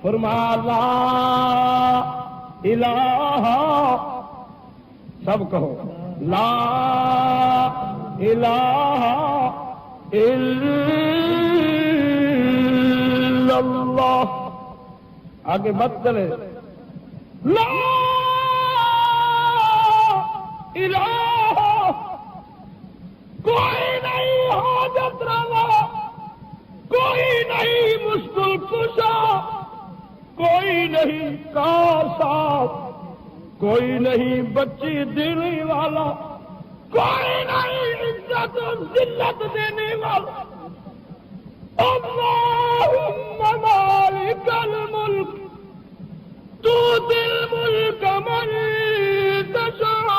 فرمایا لا الہ، سب کہو لا الہ الا اللہ، آگے مت چلے، لا الہ، کوئی نہیں حاجت روا، کوئی نہیں مشکل کشا، کوئی نہیں کاسا، کوئی نہیں بچی دینے والا، کوئی نہیں عزت و ذلت دینے والا، اللہم مالک الملک تؤتی الملک من تشاء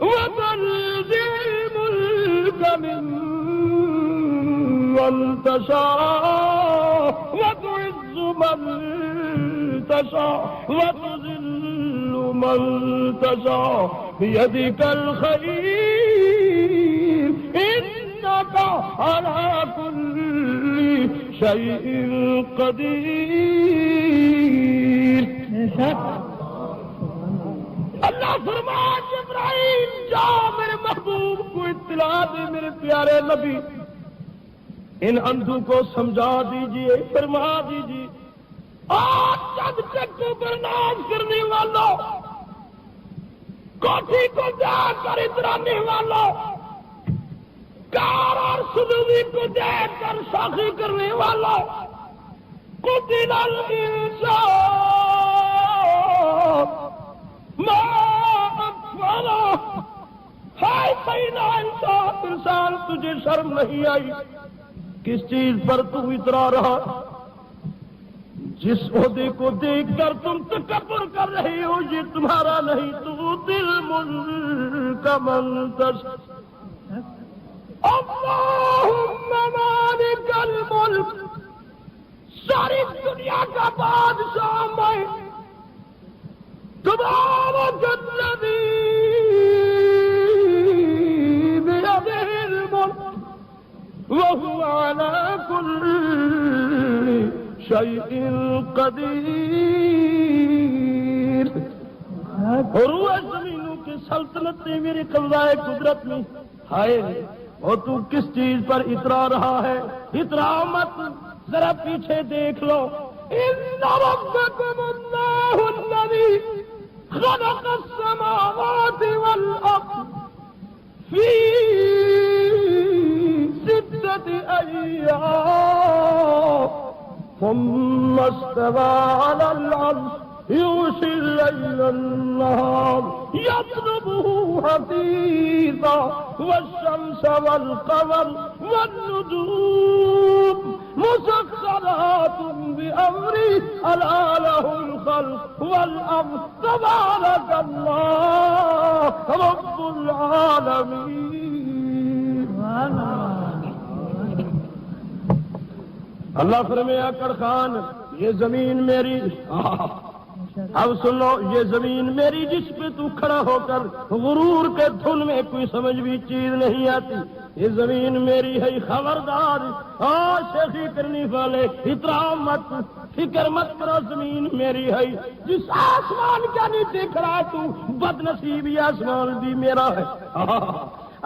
وتنزع الملک ممن تشاء وتعز من تشاء وتذل من تشاء بيدك الخير إنك على كل شيء قدير. اللہ فرمایا جبرائیل جاؤ میرے محبوب کو اطلاع دے، میرے پیارے نبی ان اندھوں کو سمجھا دیجئے، فرما دیجئے آج جب چکو پر ناز کرنے والوں، کوٹھی کو جا کر اترانے والوں، کار اور سدوی کو دیکھ کر شاخی کرنے والوں، قتل الانسان ما اکفرہ، ہائے پینا انسان تجھے شرم نہیں آئی کس چیز پر تم اترا رہا، جس عہدے کو دیکھ کر تم تکبر کر رہے ہو یہ تمہارا نہیں، تو دل ملک من تشاء، اللہم مالک الملک، ساری دنیا کا بادشاہ میں، تبارک الذی بیدہ الملک وهو على كل شيء قدير. اور وہ زمینوں کی سلطنت نے میری قبضۂ قدرت میں، ہائے اور تو کس چیز پر اترا رہا ہے؟ اترا مت، ذرا پیچھے دیکھ لو. ان ربکم اللہ الذی خلق السماوات والارض فی ستة أيام ثم استوى على العرش يغشي الليل النهار يطلبه حثيثا والشمس والقمر والنجوم مسخرات بأمره ألا له الخلق والأمر تبارك الله رب العالمين. اللہ فرمایا کڑ خان یہ زمین میری، اب سنو یہ زمین میری جس پہ تو کھڑا ہو کر غرور کے دھن میں کوئی سمجھ بھی چیز نہیں آتی، یہ زمین میری ہے، خبردار شیخی کرنے والے اترا مت، فکر مت کرو، زمین میری ہے. جس آسمان کا نیچے کھڑا تو بد نصیب یہ آسمان بھی میرا ہے.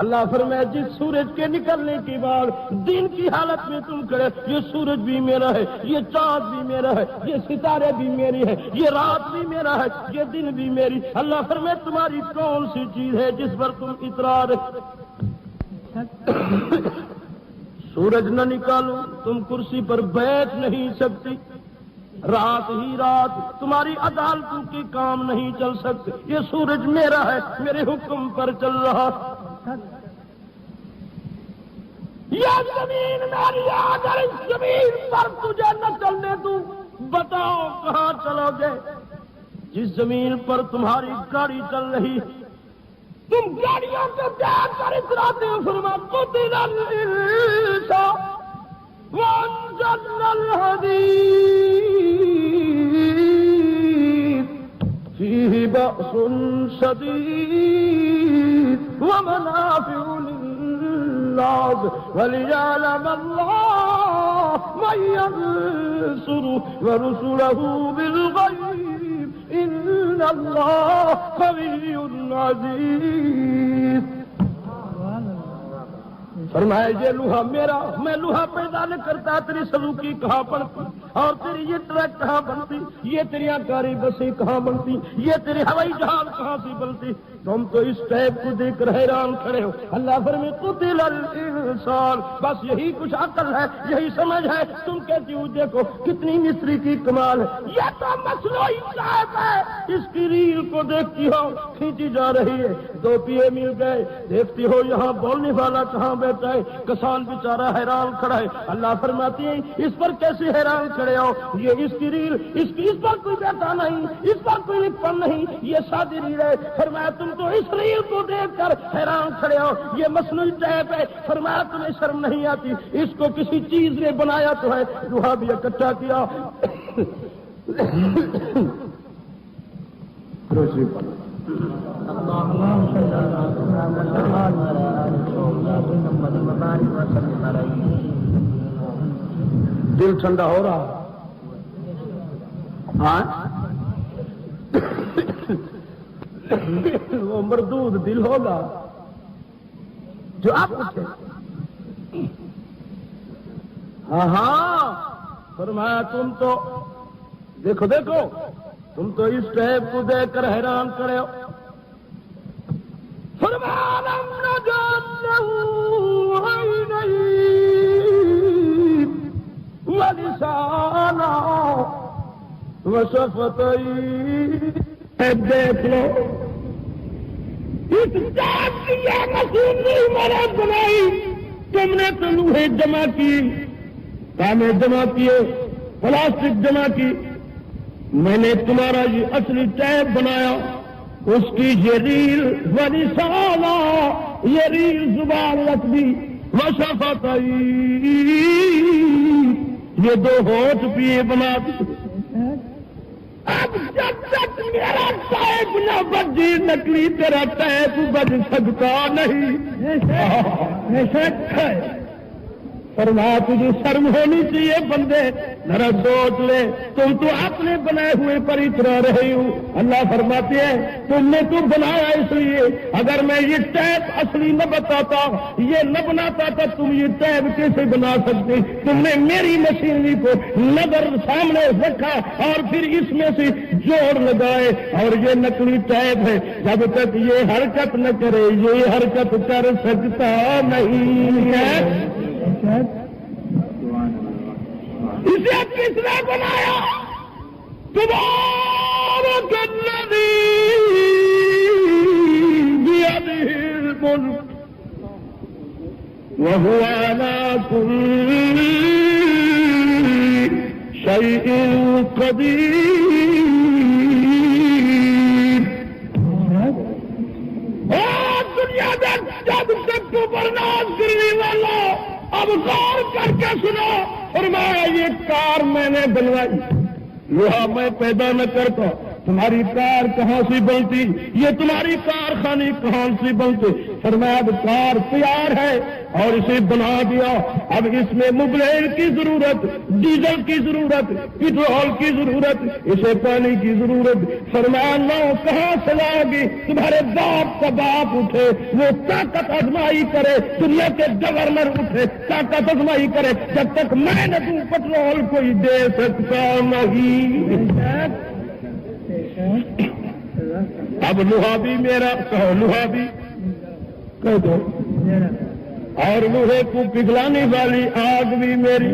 اللہ فرمایا جس سورج کے نکلنے کے بعد دن کی حالت میں تم کھڑے، یہ سورج بھی میرا ہے، یہ چاند بھی میرا ہے، یہ ستارے بھی میری ہے، یہ رات بھی میرا ہے، یہ دن بھی میری. اللہ فرمایا تمہاری کون سی چیز ہے جس پر تم اترا رہے؟ سورج نہ نکالو تم کرسی پر بیٹھ نہیں سکتی، رات ہی رات تمہاری عدالتوں کے کام نہیں چل سکتے. یہ سورج میرا ہے، میرے حکم پر چل رہا. یہ زمین میری، اگر اس زمین پر تجھے نہ چلنے دوں بتاؤ کہاں چلو گے؟ جس زمین پر تمہاری گاڑی چل رہی تم گاڑیوں کو دیکھ کر اتراتے ہو. فرمایا قتل الانسان وانزلنا الحديد فيه بأس شديد ومنافع للناس وليعلم الله من ينصر ورسله بالغيب إن الله قوي عزيز. فرمایا یہ لوہا میرا، میں لوہا پیدا نہ کرتا، تیری سلوکی کہاں بنتی، اور تیری یہ ٹرک کہاں بنتی، یہ تیری کاری بسیں کہاں بنتی، یہ تیری ہوائی جہاز کہاں سے بنتی. تم تو اس ٹیپ کو دیکھ کر حیران کھڑے ہو. اللہ فرمائے قتل الانسان، بس یہی کچھ عقل ہے، یہی سمجھ ہے. تم کہتی ہو دیکھو کتنی مصری کی کمال ہے، یہ تو مصنوعی ٹیپ ہے. اس کی ریل کو دیکھتی ہو کھینچی جا رہی ہے، دو پیے مل گئے، دیکھتی ہو یہاں بولنے والا کہاں بیٹھا ہے، کسان بیچارہ حیران کھڑا ہے. اللہ فرماتی ہے اس پر کیسے حیران کھڑے ہو، یہ اس کی ریل، اس پر کوئی بیٹھا نہیں، اس پر کوئی لکھن نہیں، یہ سادی ریل ہے. فرمایا تم تو اس ریل کو دیکھ کر حیران کھڑے ہو، یہ مصنوعی ٹیپ ہے. فرمایا تمہیں شرم نہیں آتی، اس کو کسی چیز نے بنایا تو ہے. لوہا بھی اکٹھا کیا. دل ٹھنڈا ہو رہا. ہاں وہ مردود دل ہوگا جو آپ اٹھے. ہاں ہاں فرمایا تم تو دیکھو دیکھو، تم تو اس ٹیپ کو دیکھ کر حیران کرے ہو. فرمایا لم نجعل له عینین ولسانا وشفتین. دیکھ لو اس ٹیپ کی یہ مشین نہیں میں نے بنائی، تم نے تو لوہے جمع کی، تانے جمع کیے، پلاسٹک جمع کی. میں نے تمہارا یہ اصلی ٹیپ بنایا، اس کی یہ ریل ورسالہ، یہ ریل زبان رکھ دی، وشفتین، یہ دو ہونٹ پیے بنا دی. اب جب تک میرا ٹیپ نہ بجے نکلی تیرا ٹیپ بج سکتا نہیں. فرمایا تجھے شرم ہونی چاہیے بندے، ذرا سوچ لے، تم تو اپنے بنائے ہوئے پر اترا رہی ہوں. اللہ فرماتے ہیں تم نے تو بنایا اس لیے، اگر میں یہ ٹیپ اصلی نہ بتاتا، یہ نہ بناتا تو تم یہ ٹیپ کیسے بنا سکتے؟ تم نے میری مشینری کو نظر سامنے رکھا اور پھر اس میں سے جوڑ لگائے، اور یہ نقلی ٹیپ ہے. جب تک یہ حرکت نہ کرے یہ حرکت کر سکتا نہیں ہے. اسے کس نے بنایا؟ تبارک الذی بیدہ الملک وهو على كل شيء قدير. دنیا میں جب تک تو برناز کرنے والا، اب غور کر کے سنو. فرمایا یہ کار میں نے بنوائی، لوہا میں پیدا نہ کرتا. تمہاری کار کہاں سے بنتی؟ یہ تمہاری کارخانے کہاں سے بنتے؟ فرمایا اب کار تیار ہے اور اسے بنا دیا. اب اس میں مبلیل کی ضرورت، ڈیزل کی ضرورت، پیٹرول کی ضرورت، اسے پانی کی ضرورت. فرمایا نو کہاں سے لاؤ گی؟ تمہارے باپ کا باپ اٹھے وہ طاقت آزمائی کرے، دنیا کے گورنر اٹھے طاقت آزمائی کرے، جب تک میں نہ دوں پیٹرول کوئی دے سکتا نہیں. اب لوہا بھی میرا، کہو لوہا بھی کہہ دو، اور لوہے کو پگھلانے والی آگ بھی میری،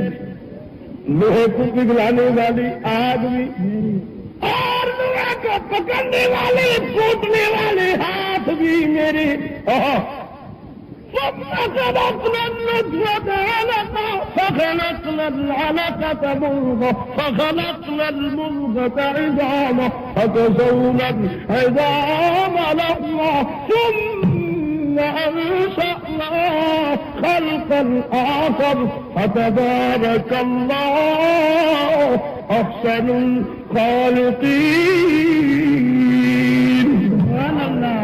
لوہے کو پگھلانے والی آگ بھی، اور لوہے کو پکڑنے والے کوٹنے والے ہاتھ بھی میرے. فخلقنا النطفة علقة فخلقنا العلقة مضغة فخلقنا المضغة عظاما فكسونا العظام لحما ثم أنشأناه خلقا آخر فتبارك الله أحسن الخالقين. سبحان الله.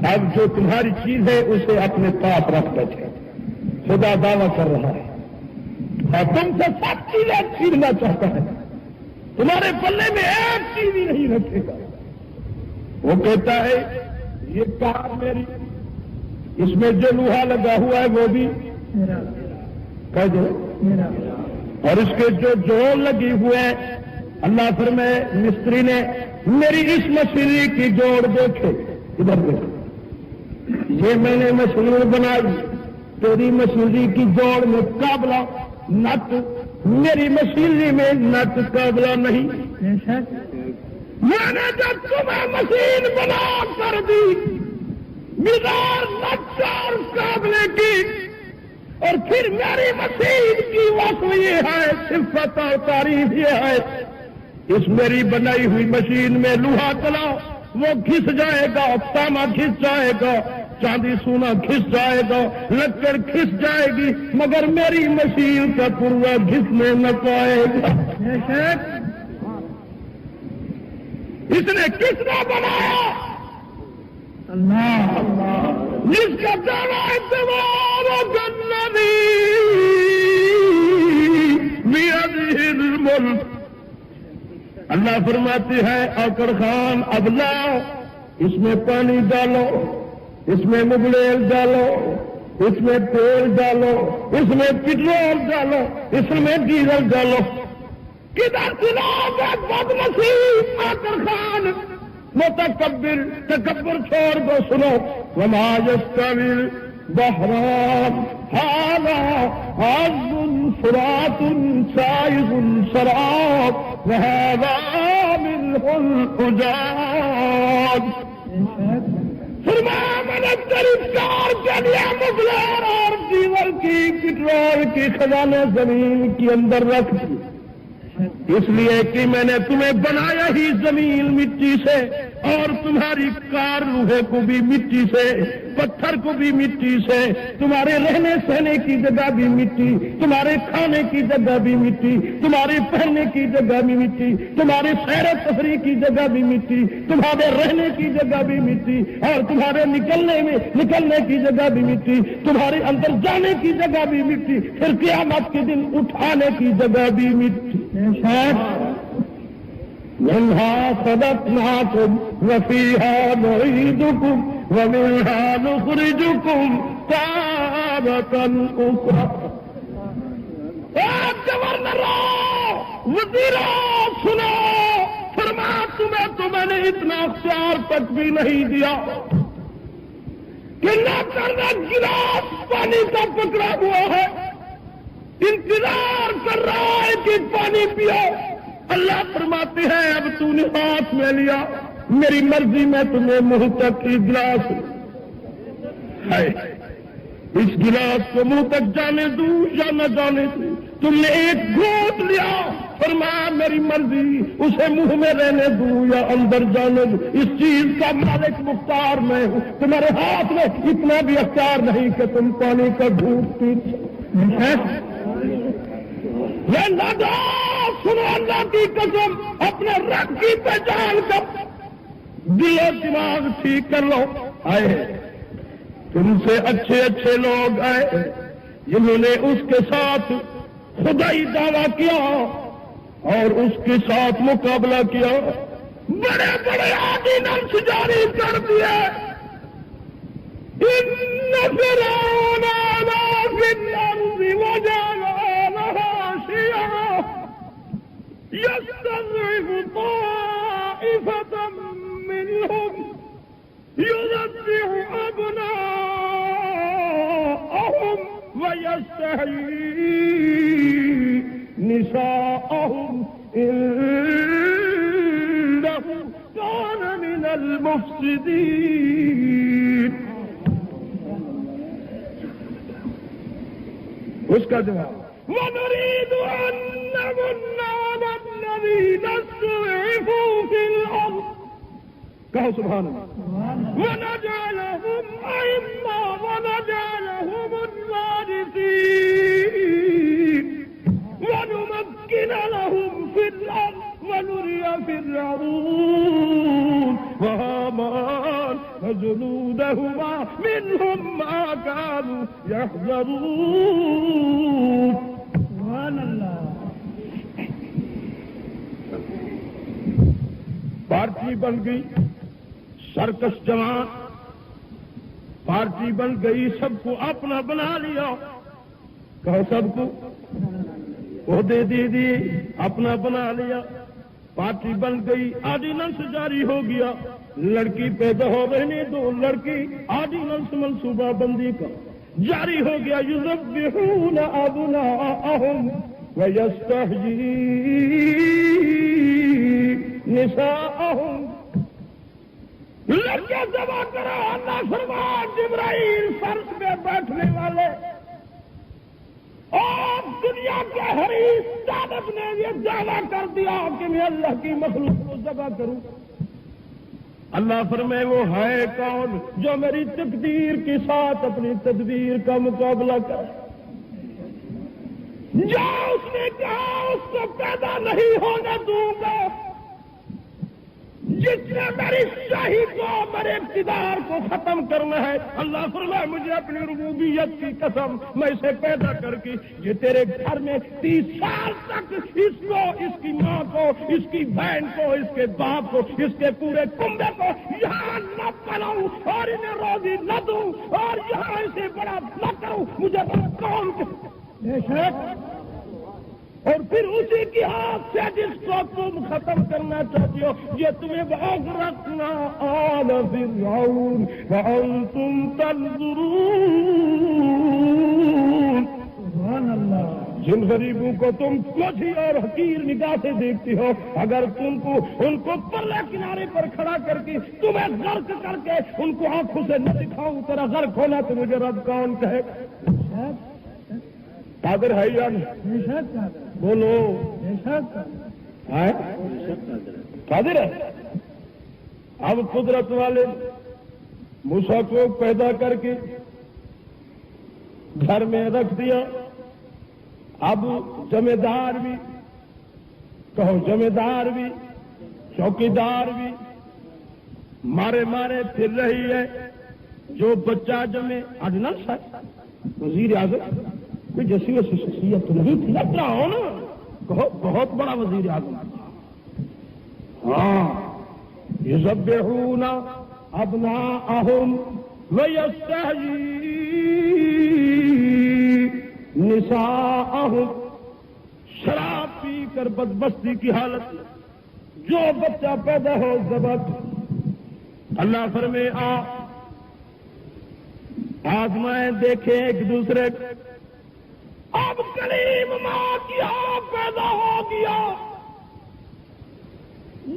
اب جو تمہاری چیز ہے اسے اپنے پاس رکھ بیٹھے. خدا دعویٰ کر رہا ہے اور تم سے سب چیزیں چھیننا چاہتا ہے, تمہارے پلے میں ایک چیز ہی نہیں رکھے گا. وہ کہتا ہے یہ کار میری, اس میں جو لوہا لگا ہوا ہے وہ بھی کہہ دو, اور اس کے جو جوڑ لگی ہوئے ہیں, اللہ فرمائے مستری نے میری اس مشینری کی جوڑ دیکھے, ادھر دیکھو, یہ میں نے مشینری بنائی, تیری مشینری کی جوڑ میں قابلہ نٹ, میری مشینری میں نٹ قابلہ نہیں. میں نے جب تمہیں مشین بنا کر دی مزار نٹ اور قابلے کی, اور پھر میری مشین کی وصف یہ ہے, صفت اور تعریف یہ ہے, اس میری بنائی ہوئی مشین میں لوہا چلاؤ وہ گھس جائے گا, تانبا گھس جائے گا, چاندی سونا گھس جائے گا, لکڑ گھس جائے گی, مگر میری مشین کا پورا گھسنے نہ پائے گا. اس نے کس نے بنایا؟ اللہ. جس کا دعویٰ اعتبار الذی بیدہ الملک. اللہ فرماتے ہیں آقر خان اب لاؤ, اس میں پانی ڈالو, اس میں مغلیل ڈالو, اس میں تیل ڈالو, اس میں پٹرول ڈالو, اس میں ڈیزل ڈالو. کدھر چلاؤ بد نصیب آقر خان متکبر, تکبر چھوڑ دو, سنو. وما یستوی البحران هذا عذب فرات سائغ شراب وهذا ملح أجاج. فرمایا میں نے تیری کار کے لیے مغلیل اور ڈیزل کی, پٹرول کی خزانے زمین کے اندر رکھ دی, اس لیے کہ میں نے تمہیں بنایا ہی زمین مٹی سے, اور تمہاری کار لوہے کو بھی مٹی سے, پتھر کو بھی مٹی سے, تمہارے رہنے سہنے کی جگہ بھی مٹی, تمہارے کھانے کی جگہ بھی مٹی, تمہارے پہننے کی جگہ بھی مٹی, تمہارے سیر و تفریح کی جگہ بھی مٹی, تمہارے رہنے کی جگہ بھی مٹی, اور تمہارے نکلنے کی جگہ بھی مٹی, تمہارے اندر جانے کی جگہ بھی مٹی, پھر قیامت کے دن اٹھانے کی جگہ بھی مٹی. منها خلقناكم وفيها نعيدكم ومنها نخرجكم تارة أخرى. گورنروں, وزیروں, سنو, فرمایا تو میں نے اتنا اختیار تک بھی نہیں دیا کہ نہ کرنا گلاس پانی کا پکڑا ہوا ہے, انتظار کر رہا ہے کہ پانی پیو. اللہ فرماتے ہیں اب تو نے ہاتھ میں لیا, میری مرضی میں تمہیں منہ تک گلاس ہے, اس گلاس کو منہ تک جانے دوں یا نہ جانے دوں. تم نے ایک گھونٹ لیا, فرمایا میری مرضی, اسے منہ میں رہنے دوں یا اندر جانے دوں. اس چیز کا مالک مختار میں ہوں, تمہارے ہاتھ میں اتنا بھی اختیار نہیں کہ تم پانی کا گھونٹ پی. سنو, اللہ کی قسم, اپنے رب کی پہچان کر دل و دماغ ٹھیک کر لو. آئے تم سے اچھے اچھے لوگ آئے جنہوں نے اس کے ساتھ خدائی دعویٰ کیا اور اس کے ساتھ مقابلہ کیا, بڑے بڑے آرڈیننس جاری کر دیے. ان فرعون علا فی الارض وجعل لها شیعا يستضعف طائفة منهم يذبح أبناءهم ويستحيي نساءهم إنه كان من المفسدين. اس کا جواب وَنُرِيدُ أَن نَّمُنَّ عَلَى الَّذِينَ اسْتُضْعِفُوا فِي الْأَرْضِ. کہو سبحان اللہ. وَنَجْعَلَهُمْ أَئِمَّةً وَنَجْعَلَهُمُ الْوَارِثِينَ وَنُمَكِّنَ لَهُمْ فِي الْأَرْضِ وَنُرِيَ فِرْعَوْنَ وَهَامَانَ وَجُنُودَهُم يحذرون سبحان اللہ. پارٹی بن گئی سرکش جوان، پارٹی بن گئی، سب کو اپنا بنا لیا. کہو سب کو عہدے دے دیے، اپنا بنا لیا. پارٹی بن گئی، آرڈیننس جاری ہو گیا. لڑکی پیدا ہو رہنے دو، لڑکی آرڈیننس منصوبہ بندی کا جاری ہو گیا. یذبحون ابناءهم ویستحیون نساءهم. لڑکیاں ذبح کرو. اللہ فرمان جبرائیل فرش پہ بیٹھنے والے اور دنیا کے حریص طالب نے یہ دعویٰ کر دیا کہ میں اللہ کی مخلوق کو ذبح کروں. اللہ فرمائے وہ ہے کون جو میری تقدیر کے ساتھ اپنی تدبیر کا مقابلہ کر. جو اس نے کہا اس کو پیدا نہیں ہونے دوں گا. جس نے میری شاہی کو، میرے اقتدار کو ختم کرنا ہے، اللہ فرمائے مجھے اپنی ربوبیت کی قسم، میں اسے پیدا کر کے یہ تیرے گھر میں 30 سال تک اس کو، اس کی ماں کو، اس کی بہن کو، اس کے باپ کو، اس کے پورے کنبے کو یہاں نہ پلاؤں اور انہیں روزی نہ دوں اور یہاں اسے بڑا نہ کروں. مجھے بڑا کون اور پھر اسی کی ہاتھ سے جس کو تم ختم کرنا چاہتے ہو یہ تمہیں بہت رکھنا. آل فرعون وانتم تنظرون. سبحان اللہ. جن غریبوں کو تم کوچھی اور حقیر نگاہ سے دیکھتی ہو، اگر تم کو ان کو پرلے کنارے پر کھڑا کر کے تمہیں غرق کر کے ان کو آنکھوں سے نہ دکھاؤں تیرا غرق ہونا تو مجھے رب کون کہے؟ قادر ہے یا نہیں؟ بولو. قادر ہے. اب قدرت والے موسیٰ کو پیدا کر کے گھر میں رکھ دیا. اب ذمہ دار بھی، کہو ذمہ دار بھی، چوکیدار بھی مارے مارے پھر رہی ہے. جو بچہ جمے آرڈیننس ہے، وزیر اعظم کوئی جیسی ویسی شخصیت تو نہیں تھی. اتنا ہو نا، کہو بہت بڑا وزیر اعظم. ہاں. یذبحون ابناءهم ویستحیون نساءهم. شراب پی کر بدبختی کی حالت جو بچہ پیدا ہو ذبح. اللہ فرمائے آزمائیں دیکھیں ایک دوسرے. اب کلیم ماں کی آپ پیدا ہو گیا.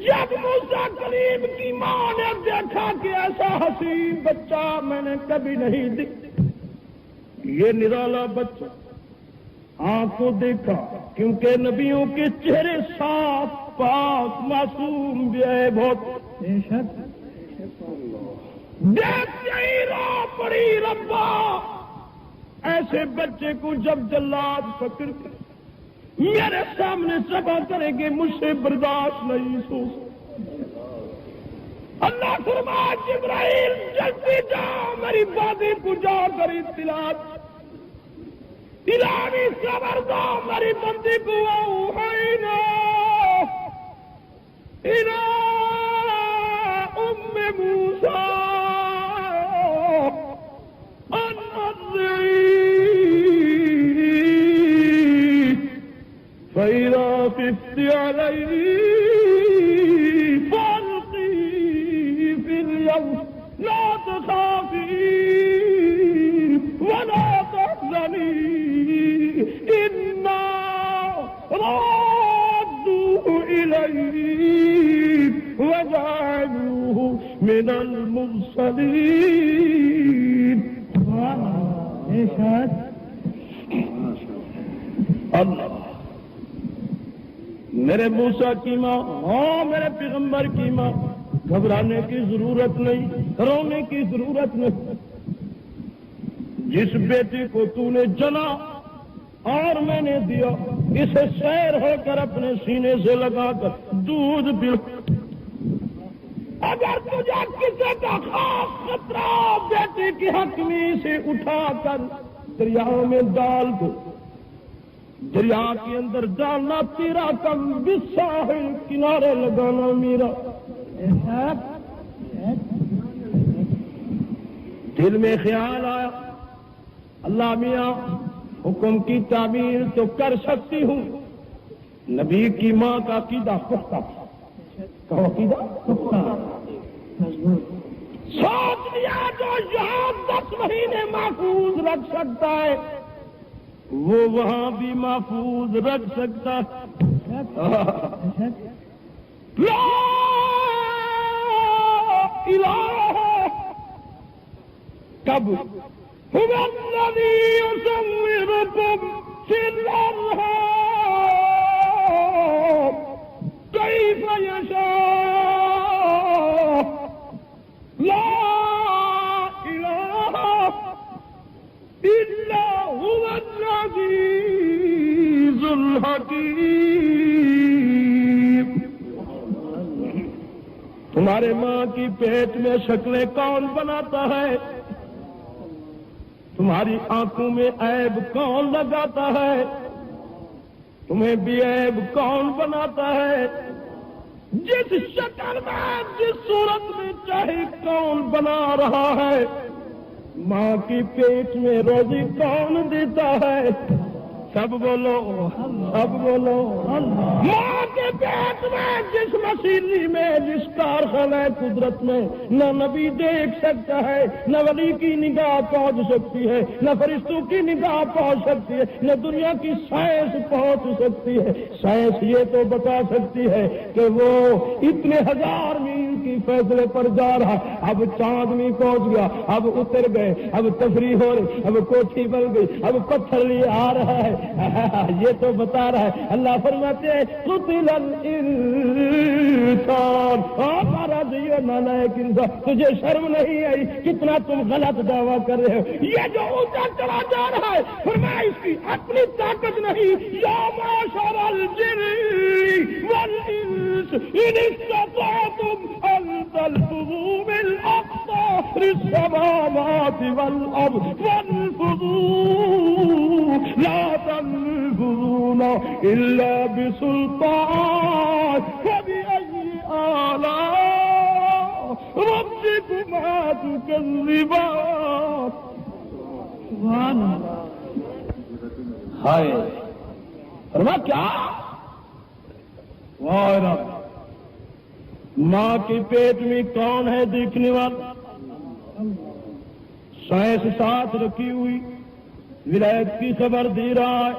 جب موسیٰ کلیم کی ماں نے دیکھا کہ ایسا حسین بچہ میں نے کبھی نہیں دیکھا، یہ نرالا بچہ آنکھ کو دیکھا کیونکہ نبیوں کے چہرے صاف پاک معصوم بھی ہے بہت. دیکھتے ہی رو پڑی ربا ایسے بچے کو جب جلاد پکڑ کر میرے سامنے ذبح کریں گے مجھ سے برداشت نہیں سو. اللہ فرمایا جبرائیل جلدی جا میری بازی کو جا کر اطلاع الہی خبر دو میری بندی کو. اوحینا الی ام موسیٰ ان ارضعیہ فإذا خفت عليه فألقيه في اليم لا تخافي ولا تحزني إنا رادوه إليك وجعلوه من المرسلين. اللہ میرے موسیٰ کی ماں، ہاں میرے پیغمبر کی ماں، گھبرانے کی ضرورت نہیں، رونے کی ضرورت نہیں. جس بیٹی کو تو نے جنا اور میں نے دیا اسے سیر ہو کر اپنے سینے سے لگا کر دودھ پلا. اگر تجھے کسی کا خاص خطرہ بیٹی کی حق میں سے اٹھا کر دریاؤں میں ڈال دو، دریا کے اندر ڈالنا تیرا کم، بالساحل کنارے لگانا میرا۔ دل میں خیال آیا اللہ میاں حکم کی تعمیل تو کر سکتی ہوں، نبی کی ماں کا عقیدہ پختہ تھا، کہو عقیدہ پختہ، سوچ لیا جو یہاں 10 مہینے محفوظ رکھ سکتا ہے وہ وہاں بھی محفوظ رکھ سکتا ہے۔ لا الہ کب هو الذی یصورکم فی الارحام کیف یشاء، لا الہ الا هو العزیز الحکیم۔ تمہارے ماں کی پیٹ میں شکلیں کون بناتا ہے؟ تمہاری آنکھوں میں عیب کون لگاتا ہے؟ تمہیں بھی عیب کون بناتا ہے؟ جس شکل میں جس صورت میں چاہے کون بنا رہا ہے؟ ماں کی پیٹ میں روزی کون دیتا ہے؟ سب بولو، سب بولو، ماں کے پیٹ میں جس مشینری میں جس کارخانہ قدرت میں نہ نبی دیکھ سکتا ہے، نہ ولی کی نگاہ پہنچ سکتی ہے، نہ فرشتوں کی نگاہ پہنچ سکتی ہے، نہ دنیا کی سائنس پہنچ سکتی ہے۔ سائنس یہ تو بتا سکتی ہے کہ وہ اتنے 1000 میل کی فیصلے پر جا رہا، اب چاند میں پہنچ گیا، اب اتر گئے، اب تفریح ہو رہی، اب کوٹھی بن گئی، اب پتھر لیے آ رہا ہے، یہ تو بتا رہا ہے۔ اللہ فرماتے ہیں قتل الانسان، ہمارا یہ نالائق انسان، تجھے شرم نہیں آئی؟ کتنا تم غلط دعویٰ کر رہے ہو؟ یہ جو اونچا چلا جا رہا ہے فرمایا اس کی اپنی طاقت نہیں، یا معشر الجن والانس ان استطعتم ان تنفذوا من اقطار السماوات والارض فانفذوا لا تنفذون الا بسلطان فبأي آلاء ربكما تكذبان۔ سبحان اللہ۔ ہائے فرما کیا؟ واہ رب، ماں کے پیٹ میں کون ہے دیکھنے والا؟ سائنس ساتھ رکھی ہوئی ولایت کی خبر دے رہا ہے،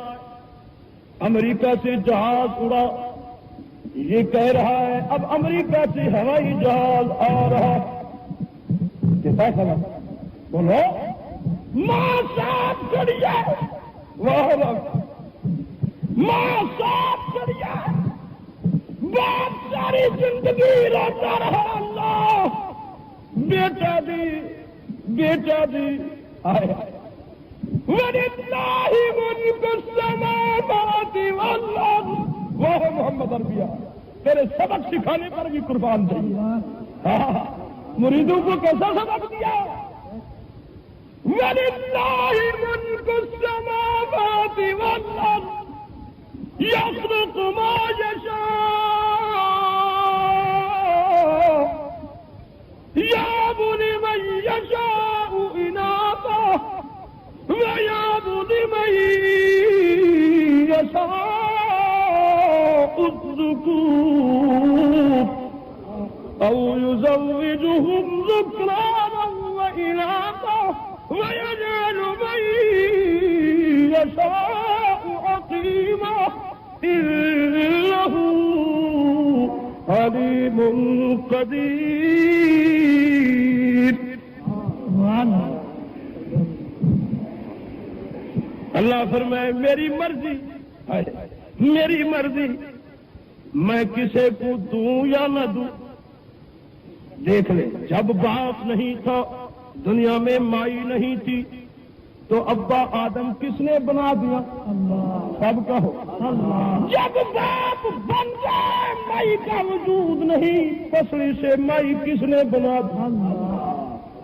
امریکہ سے جہاز اڑا، یہ کہہ رہا ہے اب امریکہ سے ہوائی جہاز آ رہا، کیسا خبر بولو؟ ماں ساتھ کھڑی ہے، واہ رب، ماں ساتھ کھڑی ہے، باپ ساری زندگی روتا رہا اللہ بیٹا دی بیٹا دی آئے وَلِلَّهِ مُلْكُ السَّمَاوَاتِ وَالْأَرْضِ۔ وہ محمد عربیہ تیرے سبق سکھانے پر بھی قربان جائیے۔ مریدوں کو کیسا سبق دیا؟ وَلِلَّهِ مُلْكُ السَّمَاوَاتِ وَالْأَرْضِ يَخْلُقُ مَا يَشَاءُ يَهَبُ لِمَن يَشَاءُ إِنَاثًا وَيَهَبُ لِمَن يَشَاءُ الذُّكُورَ أَوْ يُزَوِّجُهُمْ ذُكْرَانًا وَإِنَاثًا وَيَجْعَلُ مَن يَشَاءُ عَقِيمًا إِنَّهُ علیم قدیر۔ اللہ فرمائے میری مرضی، میری مرضی، میں کسے کو دوں یا نہ دوں۔ دیکھ لے، جب باپ نہیں تھا، دنیا میں مائی نہیں تھی، تو ابا آدم کس نے بنا دیا؟ اللہ۔ سب کہو اللہ۔ جب باپ بن جائے مائی کا وجود نہیں، پسلی سے مائی کس نے بنا دیا؟ اللہ۔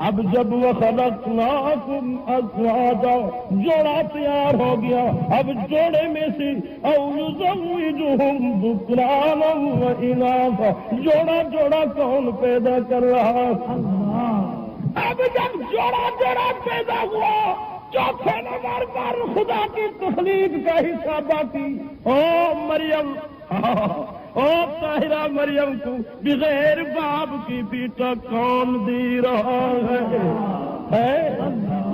اب جب وہ خلقناکم ازواجا جوڑا تیار ہو گیا، اب جوڑے میں سے او یزوجہم ذکرانا و اناثا، جوڑا جوڑا کون پیدا کر رہا؟ اب جب جوڑا جوڑا پیدا ہوا، چوتھے نمبر پر خدا کی تخلیق کا حصہ باقی۔ او مریم، او طاہرہ مریم کو بغیر باپ کی بیٹا کون دی رہا ہے؟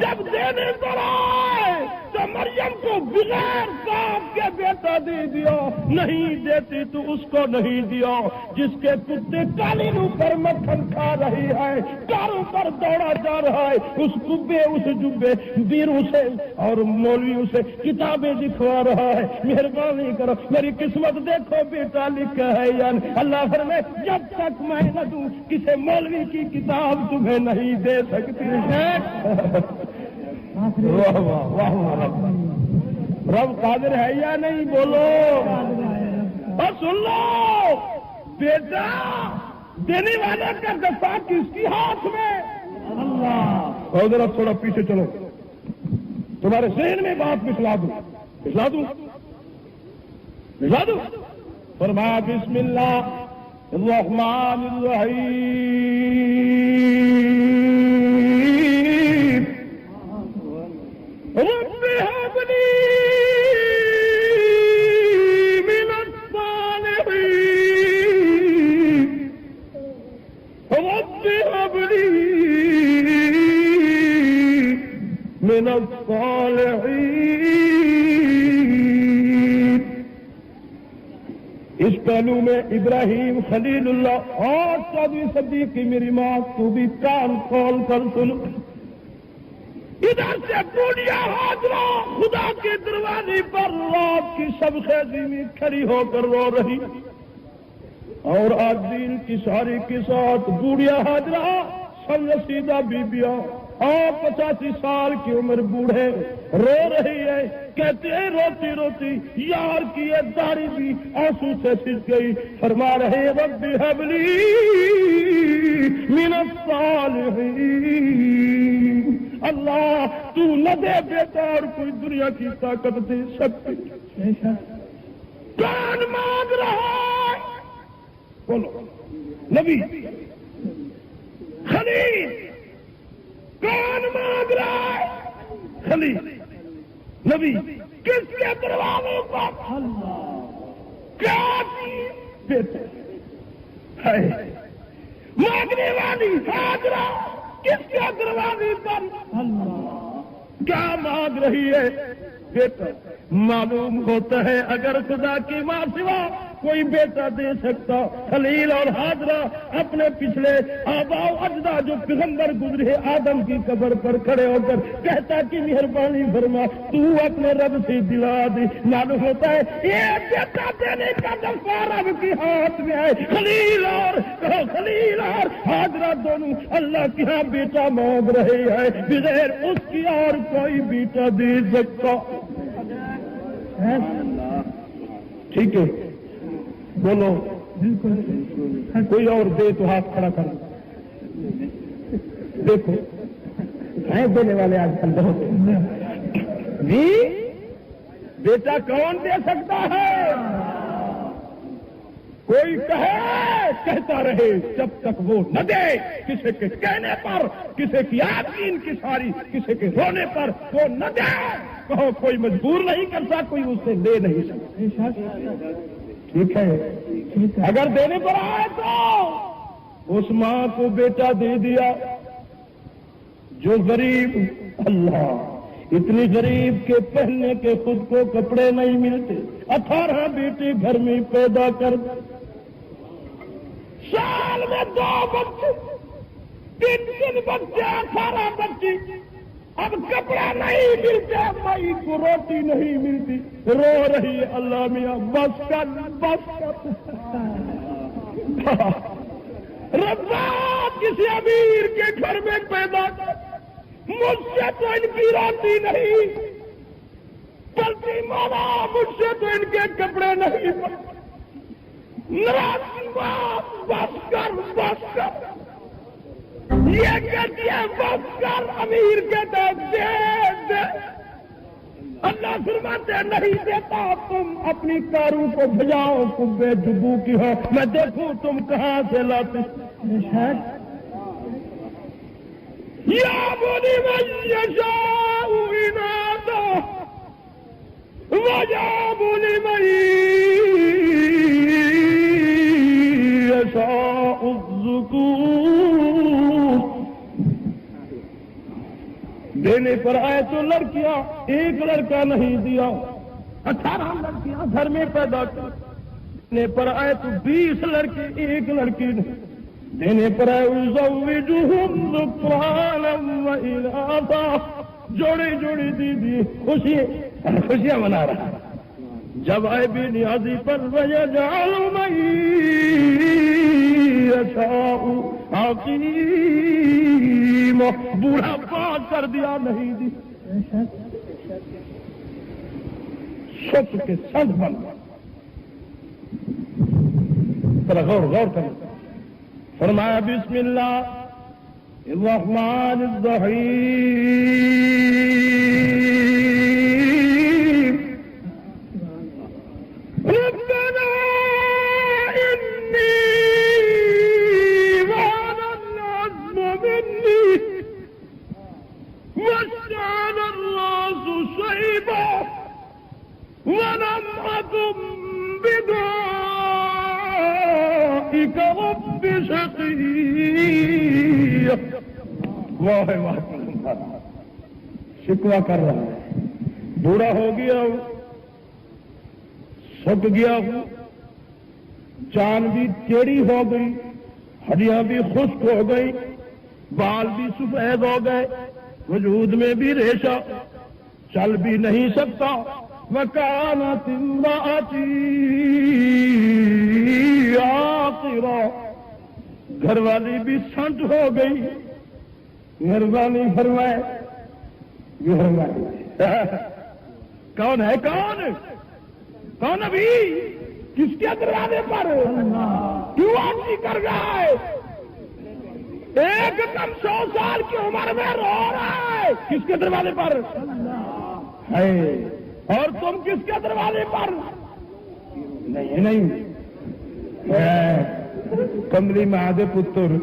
جب دینے پر آئے تو مریم کو بغیر باپ کے بیٹا دے دیا، نہیں دیتی تو اس کو نہیں دیا۔ جس کے کتے قالینوں پر مکھن کھا رہی ہے، کاروں پر دوڑا جا رہا ہے، اس کبے اس جبے بیروں سے اور مولویوں سے کتابیں دکھوا رہا ہے، مہربانی کرو میری قسمت دیکھو بیٹا لکھا ہے یا نہیں۔ اللہ فرمائے جب تک میں نہ دوں کسی مولوی کی کتاب تمہیں نہیں دے سکتی ہے۔ واہ واہ واہ، رب قادر ہے یا نہیں؟ بولو اور سن لو، بیٹا دینے والے کا دفاع کس کی ہاتھ میں؟ اللہ۔ اور ذرا تھوڑا پیچھے چلو، تمہارے ذہن میں بات مسلا دوں فرمایا بسم اللہ الرحمن الرحیم، رب هب لي من الصالحين، رب هب لي من الصالحين۔ اس پہلو میں ابراہیم خلیل اللہ اور 14ویں صدی کی میری ماں، تو بھی کان کھول کر سن۔ ادھر سے بوڑھیا حاضرہ خدا کے دروازے پر رات کی سب خیزی میں کھڑی ہو کر رو رہی، اور آج دین کی ساری کے ساتھ بوڑھیا حاضرہ سب رسیدہ بیبیاں اور 85 سال کی عمر بوڑھے رو رہی ہے، کہتے ہیں روتی روتی یار کی یہ داڑھی بھی آنسو سے سج گئی۔ فرما رہے رب ہب لی من الصالحین، اللہ تو نہ دے بیٹا اور کوئی دنیا کی طاقت دے سکتی۔ کون مانگ رہا ہے؟ بولو نبی خلیل، کون مانگ رہا ہے؟ خلیل نبی، کس کے دروازے پر؟ کیا بیٹا ہے؟ مانگنے والی حاضرہ کس کے دروازے پر؟ کیا مانگ رہی ہے؟ بیٹا معلوم ہوتا ہے اگر خدا کی ماں سوا کوئی بیٹا دے سکتا۔ خلیل اور حاضرہ اپنے پچھلے آبا و اجداد جو پیغمبر گزرے آدم کی قبر پر کھڑے ہو کر کہتا کہ مہربانی فرما تو اپنے رب سے دلا دے۔ معلوم ہوتا ہے یہ بیٹا دینے کا دفعہ رب کے ہاتھ میں ہے۔ خلیل اور حاضرہ دونوں اللہ کے ہاں بیٹا مانگ رہے ہیں، بغیر اس کی اور کوئی بیٹا دے سکتا۔ ٹھیک ہے بولو، کوئی اور دے تو ہاتھ کھڑا کر۔ دیکھو ہیں دینے والے آج کل بہت بھی، بیٹا کون دے سکتا ہے؟ کوئی کہتا رہے جب تک وہ نہ دے، کسی کے کہنے پر، کسی کی آدین کی ساری، کسی کے رونے پر وہ نہ دے، کہو کوئی مجبور نہیں کرتا، کوئی اس سے لے نہیں سکتا۔ ٹھیک ہے، اگر دینے پر آئے تو اس ماں کو بیٹا دے دیا جو غریب، اللہ اتنی غریب کے پہننے کے خود کو کپڑے نہیں ملتے، 18 بیٹے گھر میں پیدا کر، سال میں 2 بچے، 3 بچے، 18 بچے، اب کپڑا نہیں ملتا، مائی کو روٹی نہیں ملتی، رو رہی ہے اللہ میاں بس کر بس کر۔ ربا کسی امیر کے گھر میں پیدا کر، مجھ سے تو ان کی روٹی نہیں پلتی، مولا مجھ سے تو ان کے کپڑے نہیں بس کر بس کر۔ یہ کہتی ہے وقت کر امیر کہتا دے اللہ فرماتے ہیں نہیں دیتا تم اپنی کاروں کو بجاؤ کبے جبو کی ہو میں دیکھوں تم کہاں سے لاتے یا بنی من یشاء اناثا وجاب لمن یشاء الذکور دینے پر آئے تو لڑکیاں ایک لڑکا نہیں دیا 18 لڑکیاں گھر میں پیدا کرنے پر آئے تو 20 لڑکے ایک لڑکی نہیں دینے پر آئے زوجہم ذکرانا و اناثا جوڑی جوڑی دی خوشیاں منا رہا جب آئے بھی نیازی پر ویجعل من یشاء حکیم بوڑھا پاک کر دیا نہیں دی سچ کے سچ بن پر غور کر فرمایا بسم اللہ الرحمن الرحیم ربنا انی وعن العزم منی واشتعل الراس شیبا ولم أكن بدعائك رب شقيا واہ واہ شکوہ کر رہا ہے بوڑھا ہو گیا ہوں سک گیا ہوں جان بھی ٹیڑھی ہو گئی ہڈیاں بھی خشک ہو گئی بال بھی سفید ہو گئے وجود میں بھی ریشہ چل بھی نہیں سکتا وَكَانَتِ امْرَأَتِي عَاقِرًا گھر والی بھی سنٹ ہو گئی مہربانی فرمائے کون ہے کون ابھی کس کے دروازے پر کیوں آرزی کر رہا ہے ایک دم 100 سال کی عمر میں رو رہا ہے کس کے دروازے پر ہے اور تم کس کے دروازے پر نہیں کملی مہادے پتر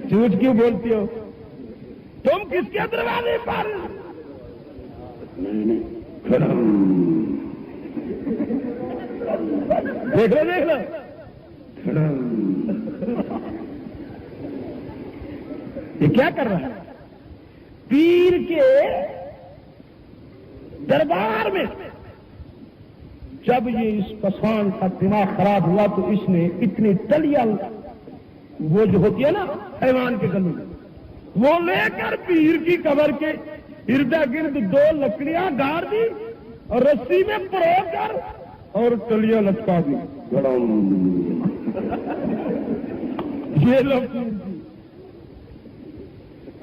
جھوٹ کیوں بولتی ہو تم کس کے دروازے پر دیکھ لو یہ کیا کر رہا ہے پیر کے دربار میں جب یہ اس پسان کا دماغ خراب ہوا تو اس نے اتنی ٹلیاں وہ جو ہوتی ہے نا حیوان کے گلے میں وہ لے کر پیر کی قبر کے ارد گرد 2 لکڑیاں گاڑ دی اور رسی میں پرو کر اور ٹلیاں لٹکا دی یہ لوگ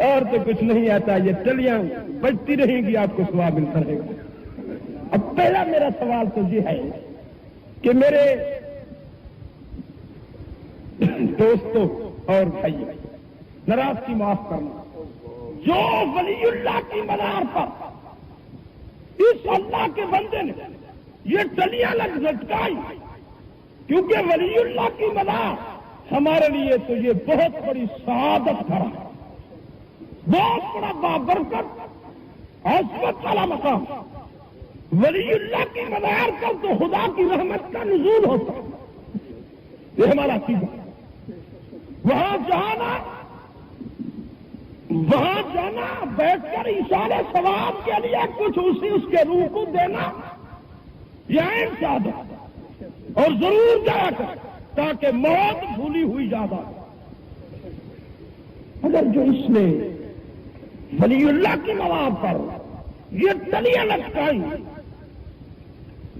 اور تو کچھ نہیں آتا یہ ٹلیاں بجتی رہیں گی آپ کو ثواب ملتا رہے گا اب پہلا میرا سوال تو یہ ہے کہ میرے دوستوں اور بھائی ناراض کی معاف کرنا جو ولی اللہ کی مزار پر اس اللہ کے بندے نے یہ ٹلیاں لٹکائی کیونکہ ولی اللہ کی مزار ہمارے لیے تو یہ بہت بڑی سعادت کھڑا ہے بہت بڑا بابرکت عظمت والا مقام ولی اللہ کی مزار پر تو خدا کی رحمت کا نزول ہوتا ہے یہ ہمارا عقیدہ وہاں جانا بیٹھ کر ایشار ثواب کے لیے کچھ اس کے روح کو دینا یہ سعادت اور ضرور جایا کر تاکہ موت بھولی ہوئی زیادہ اگر جو اس نے ولی اللہ کی مزار پر یہ تلیاں لٹکائی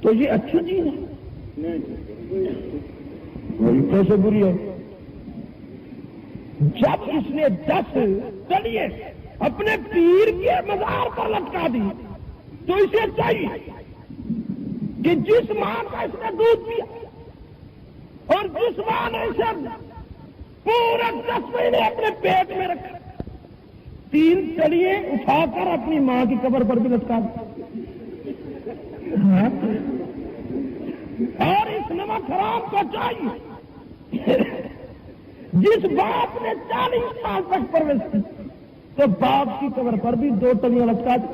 تو یہ اچھی چیز ہے وہی کیسے بری ہے جب اس نے 10 تلیے اپنے پیر کے مزار پر لٹکا دی تو اسے چاہیے کہ جس ماں کا اس نے دودھ پیا اور جس ماں نے اسے پورا 10 مہینے اپنے پیٹ میں رکھا، 3 چڑیے اٹھا کر اپنی ماں کی قبر پر بھی لٹکا دیا۔ اور اس نمک حرام کو چاہیے، جس باپ نے 40 سال تک پرورش کی تو باپ کی قبر پر بھی 2 تلیاں لٹکا دی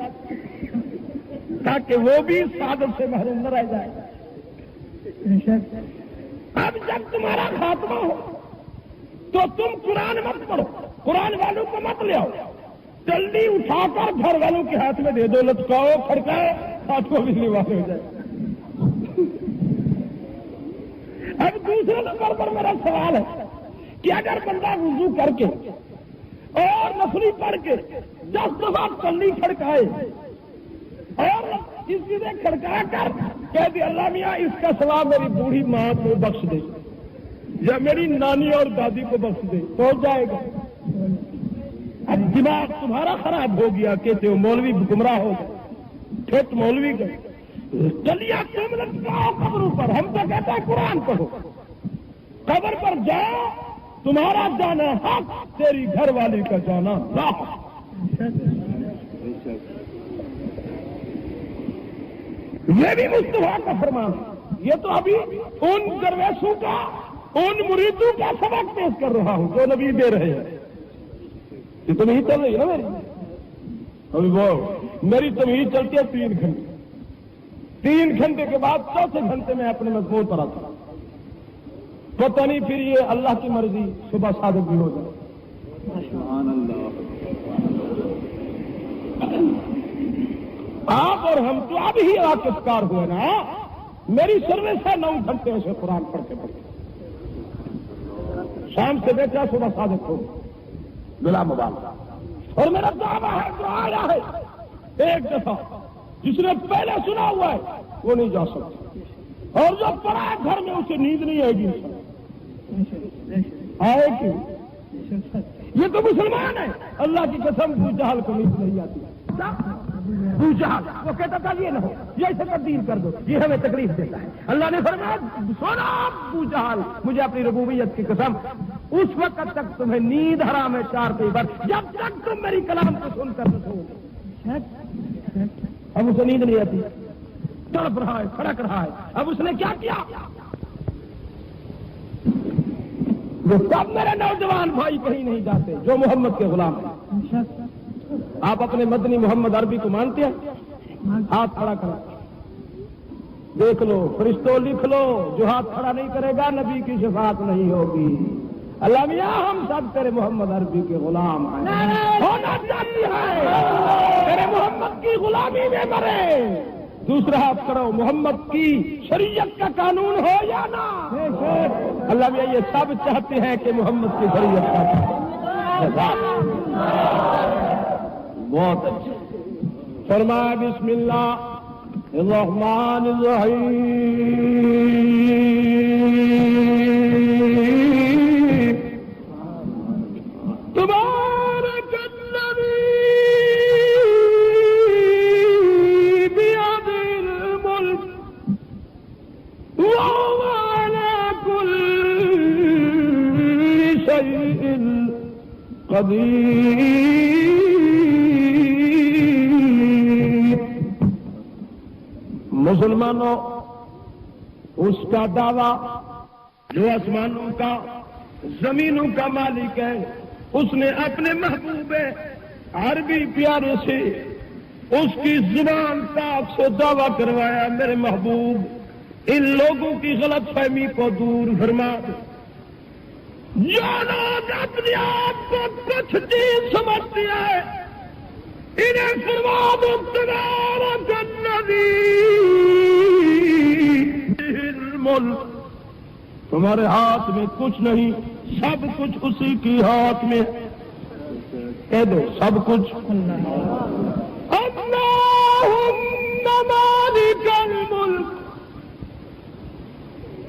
تاکہ وہ بھی سعادت سے محروم نہ رہ جائے۔ اب جب تمہارا خاتمہ ہو تو تم قرآن مت پڑھو، قرآن والوں کو مت لے آؤ، جلدی اٹھا کر گھر والوں کے ہاتھ میں دے دو، لٹکاؤ، کھڑکاؤ، ہاتھ کو بجلی والے ہو جائے۔ اب دوسرے نمبر پر میرا سوال ہے کہ اگر بندہ وضو کر کے اور نفلی پڑھ کے 10 دفعہ تلی کھڑکائے اور اس نے کھڑکا کر کہہ دے اللہ میاں اس کا ثواب میری بوڑھی ماں کو بخش دے یا میری نانی اور دادی کو بخش دے، پہنچ جائے گا۔ اب دماغ تمہارا خراب ہو گیا، کہتے ہو مولوی گمراہ ہو گئے، ٹھیک مولوی گئے، چلیے تم لٹکاؤ قبروں پر، ہم تو کہتے ہیں قرآن پڑھو، قبر پر جاؤ، تمہارا جانا حق، تیری گھر والی کا جانا حق۔ یہ بھی مصطفیٰ کا فرمان ہے۔ یہ تو ابھی ان درویشوں کا، ان مریدوں کا سبق پیش کر رہا ہوں جو نبی دے رہے ہیں۔ یہ تو نہیں چل رہی ہے نا میری، ابھی وہ میری تمہید چلتی ہے 3 گھنٹے، 3 گھنٹے کے بعد 4تھے گھنٹے میں اپنے مضمون پر آتا ہوں، پتہ نہیں پھر یہ اللہ کی مرضی صبح صادق بھی ہو جائے۔ سبحان اللہ۔ آپ اور ہم تو اب ہی واقفکار ہوئے نا، میری سروس ہے 9 گھنٹے سے قرآن پڑھتے پڑھتے، شام سے بیٹھا صبح صادق ہو بلا مبالغہ، اور میرا دعویٰ ہے جو آیا ہے ایک دفعہ جس نے پہلے سنا ہوا ہے وہ نہیں جا سکتا، اور جو پڑا ہے گھر میں اسے نیند نہیں آئے گی، آئے گی۔ یہ تو مسلمان ہے، اللہ کی قسم ابو جہل کو نیند نہیں آتی۔ ابو جہل وہ کہتا تھا یہ نہ ہو، یہ اسے تبدیل کر دو، یہ ہمیں تکلیف دیتا ہے۔ اللہ نے فرمایا سونا ابو جہل، مجھے اپنی ربوبیت کی قسم اس وقت تک تمہیں نیند حرام ہے 4 کئی بار جب تک تم میری کلام کو سن کر نہ سو۔ اب اسے نیند نہیں آتی، تڑپ رہا ہے، کھڑک رہا ہے۔ اب اس نے کیا کیا؟ وہ سب میرے نوجوان بھائی کہیں نہیں جاتے جو محمد کے غلام ہیں۔ آپ اپنے مدنی محمد عربی کو مانتے ہیں؟ ہاتھ کھڑا کرو، دیکھ لو، فرشتوں لکھ لو، جو ہاتھ کھڑا نہیں کرے گا نبی کی شفاعت نہیں ہوگی۔ اللہ میاں ہم سب تیرے محمد عربی کے غلام ہیں، ہونا چاہتی ہے تیرے محمد کی غلامی میں مرے۔ دوسرا ہاتھ کرو، محمد کی شریعت کا قانون ہو یا نہ۔ اللہ میاں یہ سب چاہتے ہیں کہ محمد کی شریعت کا بہت اچھا۔ فرمایا بسم اللہ الرحمن الرحیم، تبارک الذی بیدہ الملک وہو علی کل شیء قدیر۔ مسلمانوں، اس کا دعویٰ جو آسمانوں کا زمینوں کا مالک ہے، اس نے اپنے محبوب عربی پیارے سے اس کی زبان پاک سے دعویٰ کروایا، میرے محبوب ان لوگوں کی غلط فہمی کو دور فرما دو۔ جو لوگ اپنے آپ کو کچھ چیز سمجھتے ہیں انہیں فرما دو تبارک الذی الملک، تمہارے ہاتھ میں کچھ نہیں، سب کچھ اسی کی ہاتھ میں، کہہ دو سب کچھ۔ اللہم مالک الملک،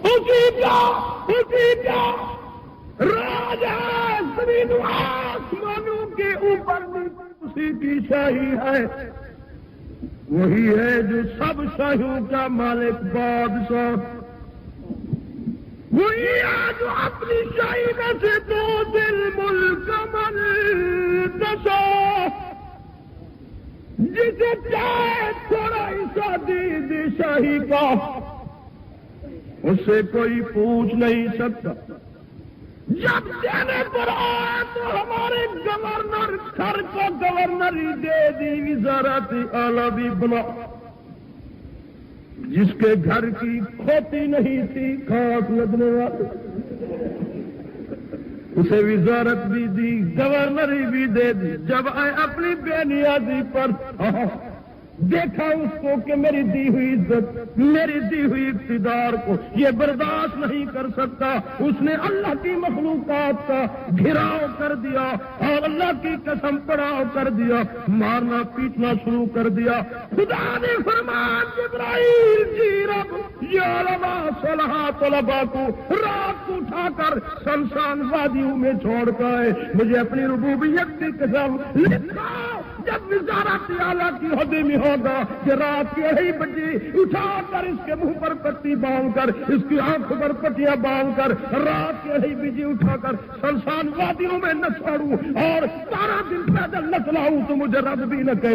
اسی کا راج ہے، زمین و آسمانوں کے اوپر اسی کی شاہی ہے، وہی ہے جو سب شاہیوں کا مالک بادشاہ۔ وہی آج اپنی شاہی سے تو دل ملک من دسو، جسے چاہے تھوڑا حصہ دید شاہی کا، اسے کوئی پوچھ نہیں سکتا۔ جب دینے پر آئے تو ہمارے گورنر گھر کو گورنری دے دی، وزارت اعلیٰ بھی بنا، جس کے گھر کی کھوتی نہیں تھی کھاس لگنے والی، اسے وزارت بھی دی، گورنری بھی دے دی۔ جب آئے اپنی بے نیازی پر دیکھا اس کو کہ میری دی ہوئی عزت، میری دی ہوئی اقتدار کو یہ برداشت نہیں کر سکتا، اس نے اللہ کی مخلوقات کا گھراؤ کر دیا اور اللہ کی قسم پڑاؤ کر دیا، مارنا پیٹنا شروع کر دیا۔ خدا نے فرمایا جبرائیل جی رب یا علماء صلحہ طلباء کو رات کو اٹھا کر سنسان وادیوں میں چھوڑ کر مجھے اپنی ربوبیت کی قسم لکھا، جب وزارت اعلیٰ کی عہدے میں ہوگا کہ رات کے 2 بجے اٹھا کر اس کے منہ پر پٹی باندھ کر، اس کی آنکھوں پر پٹیاں باندھ کر، رات کے 2 بجے اٹھا کر سنسان وادیوں میں نہ چھوڑوں اور 12 دن پیدل نہ چلاؤں تو مجھے رب بھی نہ کہ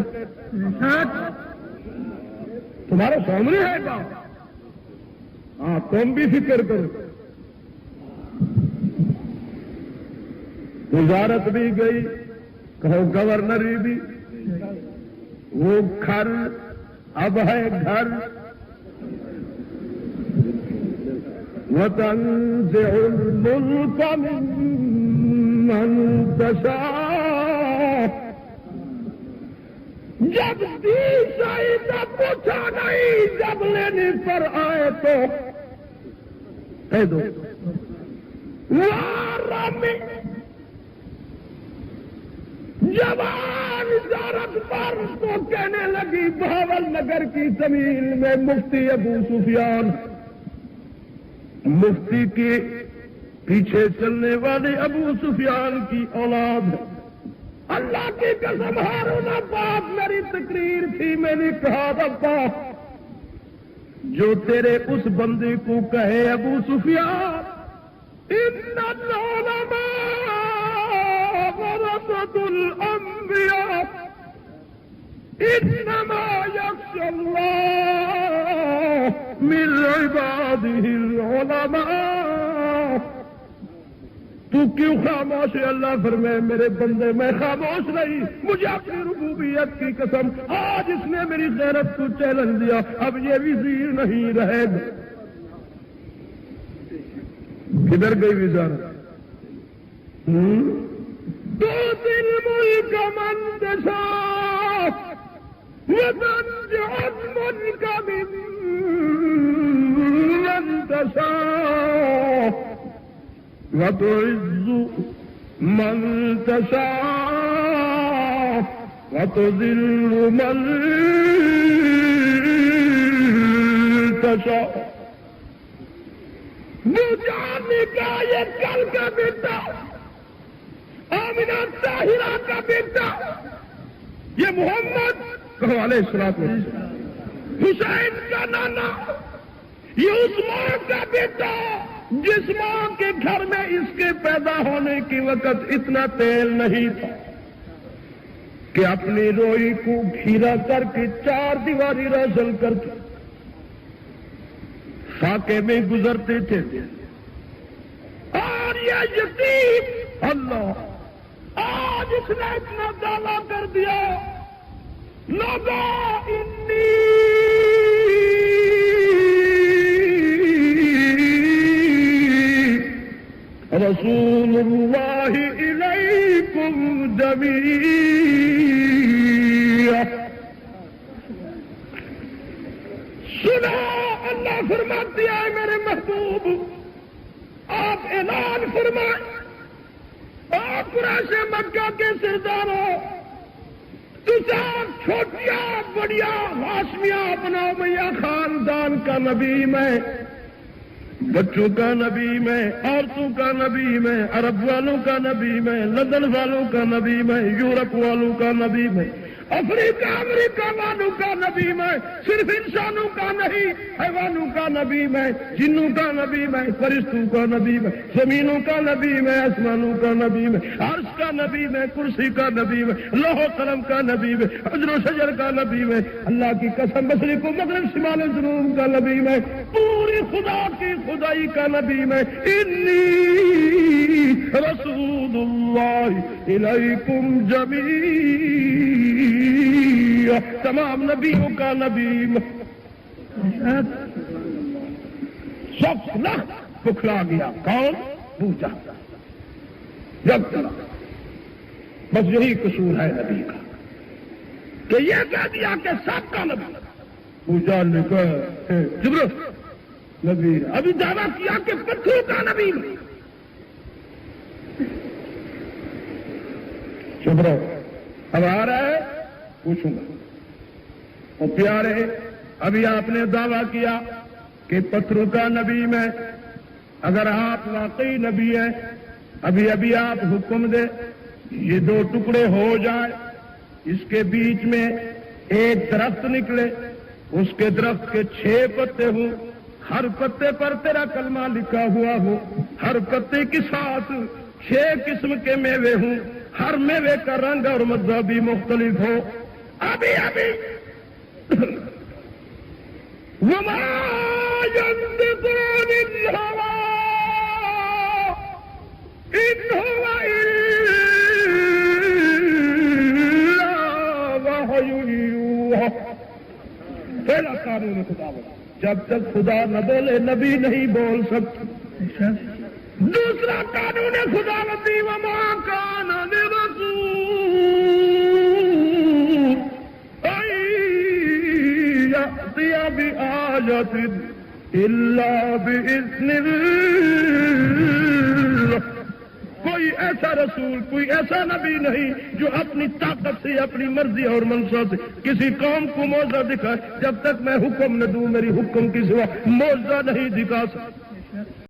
تمہارے سامنے ہے گا۔ ہاں تم بھی فکر کرو۔ وزارت بھی گئی، کہو گورنری بھی، وہ گھر اب ہے گھر۔ وَتَنزِعُ الْمُلْكَ مِمَّن تَشَاءُ، جب دی شاہی کا پوچھا نہیں، جب لینے پر آئے تو کہہ دو وَارَمِ جوان وزارت پر تو کہنے لگی بہاول نگر کی زمین میں مفتی ابو سفیان، مفتی کے پیچھے چلنے والے ابو سفیان کی اولاد، اللہ کی قسم ہارون باپ میری تقریر تھی، میں نے کہا ابا جو تیرے اس بندے کو کہے ابو سفیان ان العلماء ورثۃ الانبیاء انما یخشی اللہ من عباده العلماء، تو کیوں خاموش ہے؟ اللہ فرمائے میرے بندے میں خاموش نہیں، مجھے اپنی ربوبیت کی قسم، آج اس نے میری غیرت کو چیلنج دیا، اب یہ وزیر نہیں رہے گا۔ کدھر گئی وزارت؟ تؤتی الملک من تشاء وتنزع الملک ممن تشاء وتعز من تشاء وتذل من تشاء۔ جاننے کا یہ کل کا بیٹا، آمنہ طاہرہ کا بیٹا، یہ محمد کہو علیہ الصلوۃ والسلام، حسین کا نانا، یہ اس ماں کا بیٹا جس ماں کے گھر میں اس کے پیدا ہونے کے وقت اتنا تیل نہیں تھا کہ اپنی روئی کو گھیرا کر کے 4 دیواری روشن کر کے فاقے میں گزرتے تھے، اور یہ یتیم اللہ آج اس نے اتنا دعویٰ کر دیا لوگوں انی رسول اللہ الیکم جمیعا۔ سنا اللہ فرماتی ہے میرے محبوب، آپ اعلان فرمائیں، آپ قریش مکہ کے سرداروں، تجھا چھوٹیا بڑیا ہاشمیہ اپنا امیہ خاندان کا نبی میں، بچوں کا نبی میں، عورتوں کا نبی میں، عرب والوں کا نبی میں، لندن والوں کا نبی میں، یورپ والوں کا نبی میں، افریقہ امریکہ والوں کا نبی میں، صرف انسانوں کا نہیں، حیوانوں کا نبی میں، جنوں کا نبی میں، فرشتوں کا نبی میں، زمینوں کا نبی میں، آسمانوں کا نبی میں، عرش کا نبی میں، کرسی کا نبی میں، لوح و قلم کا نبی میں، حجر و شجر کا نبی میں، اللہ کی قسم مشرق و مغرب شمال و جنوب کا نبی میں، پوری خدا کی خدائی کا نبی میں، انی رسول اللہ الیکم جمیع، تمام نبیوں کا نبی میں۔ سب لخت بکھلا گیا، کون؟ پوچھا جب چلا، بس یہی قصور ہے نبی کا کہ یہ کہہ دیا کہ سب کا نبی۔ پوچھا لکھا جبرو نبی، ابھی دعویٰ کیا کہ پتھروں کا نبی میں۔ جبرو اب آ رہا ہے، پوچھوں گا۔ اور پیارے، ابھی آپ نے دعویٰ کیا کہ پتھروں کا نبی میں، اگر آپ واقعی نبی ہیں، ابھی آپ حکم دے یہ دو ٹکڑے ہو جائے، اس کے بیچ میں ایک درخت نکلے، اس کے درخت کے 6 پتے ہوں، ہر پتے پر تیرا کلمہ لکھا ہوا ہو، ہر پتے کے ساتھ 6 قسم کے میوے ہوں، ہر میوے کا رنگ اور مزہ بھی مختلف ہو۔ ابھی وما ينطق عن الهوى إن هو إلا وحي يوحى۔ پہلا قانون خدا، جب تک خدا نہ بولے نبی نہیں بول سکتا۔ دوسرا قانون خدا نبی، وما كان لرسول أن يأتي بآية إلا بإذن الله۔ کوئی ایسا رسول، کوئی ایسا نبی نہیں جو اپنی طاقت سے، اپنی مرضی اور منشا سے کسی قوم کو معجزہ دکھائے، جب تک میں حکم نہ دوں میری حکم کی سوا معجزہ نہیں دکھا سکتا۔